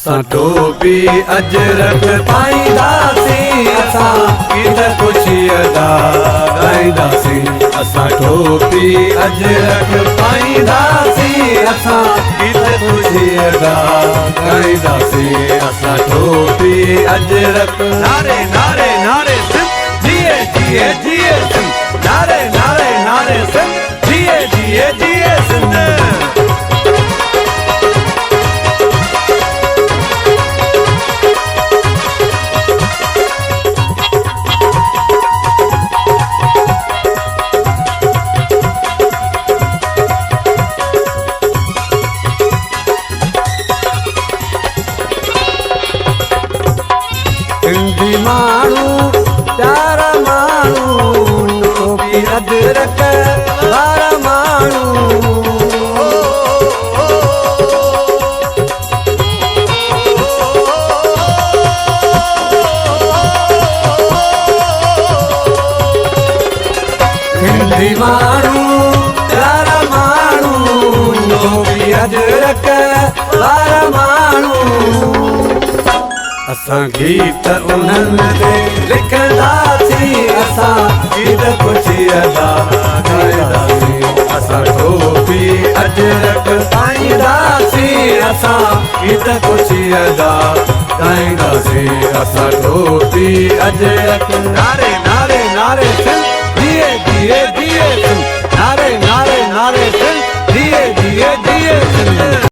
असां टोपी अजरक पाईंदासीं, असां गीत ख़ुशीअ जा ॻाईंदासीं। असां टोपी अजरक पाईंदासीं, असां गीत ख़ुशीअ जा ॻाईंदासीं। असां टोपी अजरक नारे नारे नारे सिंध जिए जिए जिए सिंध, नारे नारे नारे सिंध जिए जिए जिए सिंध। सिंधी माण्हू प्यारा माण्हू, टोपी अजरक वारा माण्हू। सिंधी माण्हू प्यारा माण्हू, टोपी अजरक वारा माण्हू। असां गीत उन्हनि ते लिखंदासीं, असां गीत ख़ुशीअ जा ॻाईंदासीं। असां टोपी अजरक पाईंदासीं, असां गीत ख़ुशीअ जा ॻाईंदासीं। असां टोपी अजरक नारे नारे नारे सिंध जिए जिए जिए सिंध, नारे नारे नारे